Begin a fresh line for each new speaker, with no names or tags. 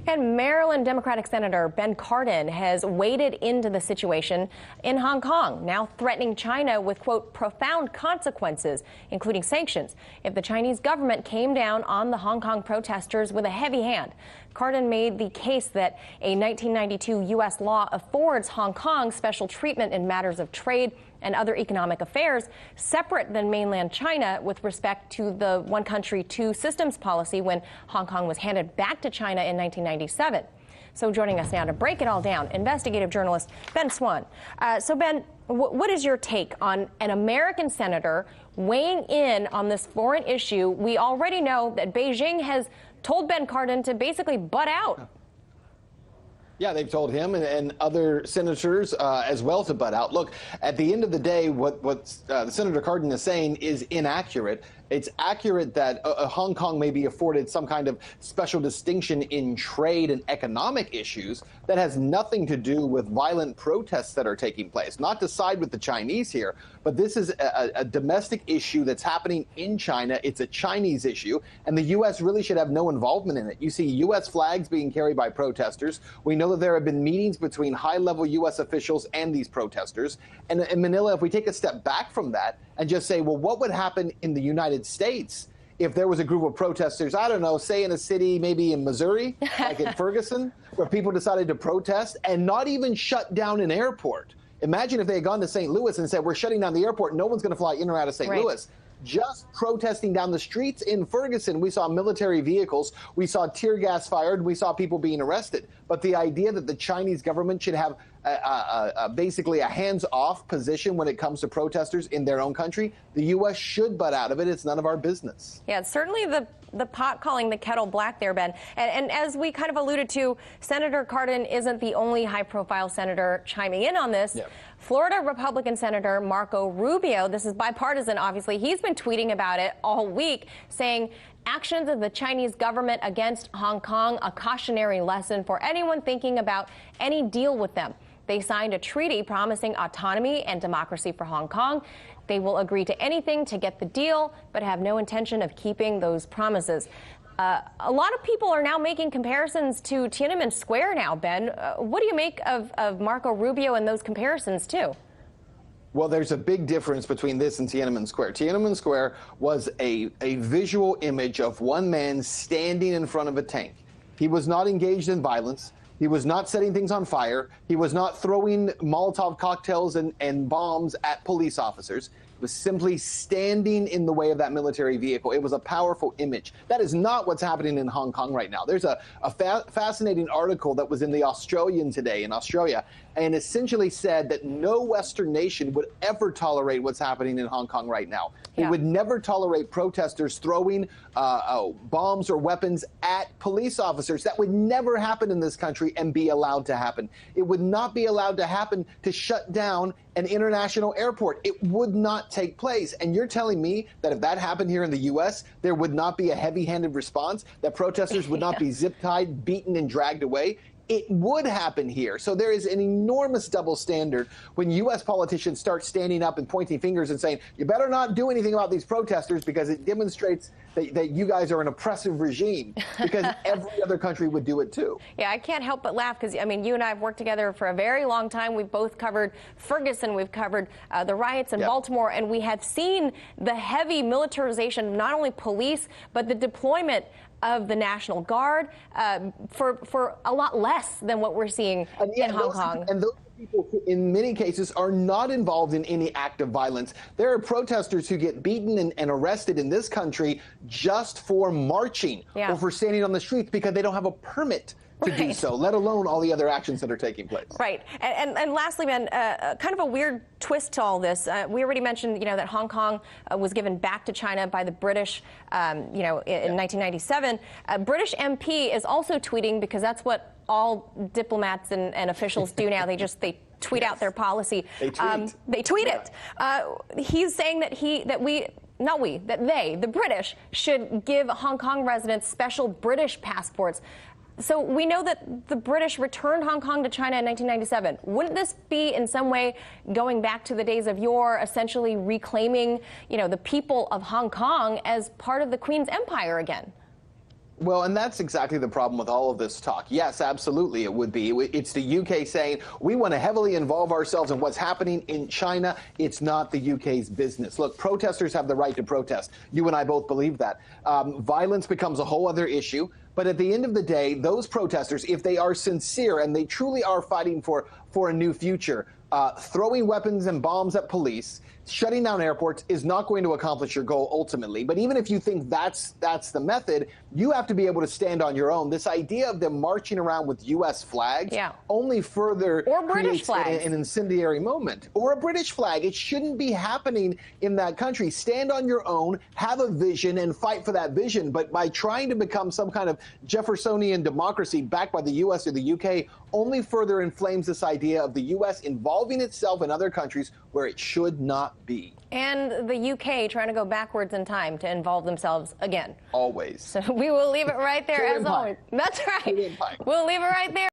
And Maryland Democratic Senator Ben Cardin has waded into the situation in Hong Kong, now threatening China with, quote, profound consequences, including sanctions, if the Chinese government came down on the Hong Kong protesters with a heavy hand. Cardin made the case that a 1992 U.S. law affords Hong Kong special treatment in matters of trade and other economic affairs, separate than mainland China with respect to the one country, two systems policy when Hong Kong was handed back to China in 1997. So joining us now to break it all down, investigative journalist Ben Swann. So Ben, what is your take on an American senator weighing in on this foreign issue? We already know that Beijing has told Ben Cardin to basically butt out.
Yeah, they've told him and other senators as well to butt out. Look, at the end of the day, what Senator Cardin is saying is inaccurate. It's accurate that Hong Kong may be afforded some kind of special distinction in trade and economic issues that has nothing to do with violent protests that are taking place. Not to side with the Chinese here, but this is a domestic issue that's happening in China. It's a Chinese issue, and the U.S. really should have no involvement in it. You see U.S. flags being carried by protesters. We know that there have been meetings between high-level U.S. officials and these protesters. And in Manila, if we take a step back from that and just say, well, what would happen in the United States if there was a group of protesters, I don't know, say in a city maybe in Missouri, like in Ferguson, where people decided to protest and not even shut down an airport? Imagine if they had gone to St. Louis and said, we're shutting down the airport, no one's going to fly in or out of St. Louis. Just protesting down the streets in Ferguson, we saw military vehicles, we saw tear gas fired, we saw people being arrested. But the idea that the Chinese government should have basically a hands-off position when it comes to protesters in their own country, the U.S. should butt out of it. It's none of our business.
Yeah, it's certainly the pot calling the kettle black there, Ben. And as we kind of alluded to, Senator Cardin isn't the only high-profile senator chiming in on this. Yeah. Florida Republican Senator Marco Rubio, this is bipartisan, obviously, he's been tweeting about it all week, saying actions of the Chinese government against Hong Kong, a cautionary lesson for anyone thinking about any deal with them. They signed a treaty promising autonomy and democracy for Hong Kong. They will agree to anything to get the deal, but have no intention of keeping those promises. A lot of people are now making comparisons to Tiananmen Square now, Ben. What do you make of Marco Rubio and those comparisons, too?
Well, there's a big difference between this and Tiananmen Square. Tiananmen Square was a visual image of one man standing in front of a tank. He was not engaged in violence. He was not setting things on fire. He was not throwing Molotov cocktails and bombs at police officers. He was simply standing in the way of that military vehicle. It was a powerful image. That is not what's happening in Hong Kong right now. There's a fascinating article that was in the Australian today in Australia, and essentially said that no Western nation would ever tolerate what's happening in Hong Kong right now. Yeah. It would never tolerate protesters throwing bombs or weapons at police officers. That would never happen in this country and be allowed to happen. It would not be allowed to happen to shut down an international airport. It would not take place. And you're telling me that if that happened here in the U.S., there would not be a heavy-handed response, that protesters would not be zip-tied, beaten, and dragged away? It would happen here. So there is an enormous double standard when U.S. politicians start standing up and pointing fingers and saying, you better not do anything about these protesters because it demonstrates that you guys are an oppressive regime, because every other country would do it too.
Yeah, I can't help but laugh because, I mean, you and I have worked together for a very long time. We've both covered Ferguson. We've covered the riots in Baltimore, and we have seen the heavy militarization of not only police, but the deployment of the National Guard for a lot less than what we're seeing in Hong Kong.
And those people, in many cases, are not involved in any act of violence. There are protesters who get beaten and arrested in this country just for marching or for standing on the streets because they don't have a permit to do so, let alone all the other actions that are taking place.
Right. And lastly, Ben, kind of a weird twist to all this. We already mentioned, that Hong Kong was given back to China by the British, in 1997. British MP is also tweeting, because that's what all diplomats and officials do now. They tweet out their policy. They tweet it. He's saying that the British should give Hong Kong residents special British passports. So we know that the British returned Hong Kong to China in 1997. Wouldn't this be in some way going back to the days of yore, essentially reclaiming, the people of Hong Kong as part of the Queen's empire again?
Well, and that's exactly the problem with all of this talk. Yes, absolutely, it would be. It's the UK saying we want to heavily involve ourselves in what's happening in China. It's not the UK's business. Look, protesters have the right to protest. You and I both believe that. Violence becomes a whole other issue. But at the end of the day, those protesters, if they are sincere and they truly are fighting for a new future, throwing weapons and bombs at police, shutting down airports is not going to accomplish your goal ultimately. But even if you think that's the method, you have to be able to stand on your own. This idea of them marching around with U.S. flags only further
or British
creates
flags.
an incendiary moment. Or a British flag. It shouldn't be happening in that country. Stand on your own, have a vision, and fight for that vision. But by trying to become some kind of Jeffersonian democracy backed by the U.S. or the U.K. only further inflames this idea of the U.S. involving itself in other countries where it should not be.
And the UK trying to go backwards in time to involve themselves again.
Always.
So we will leave it right there as always. That's right. We'll leave it right there.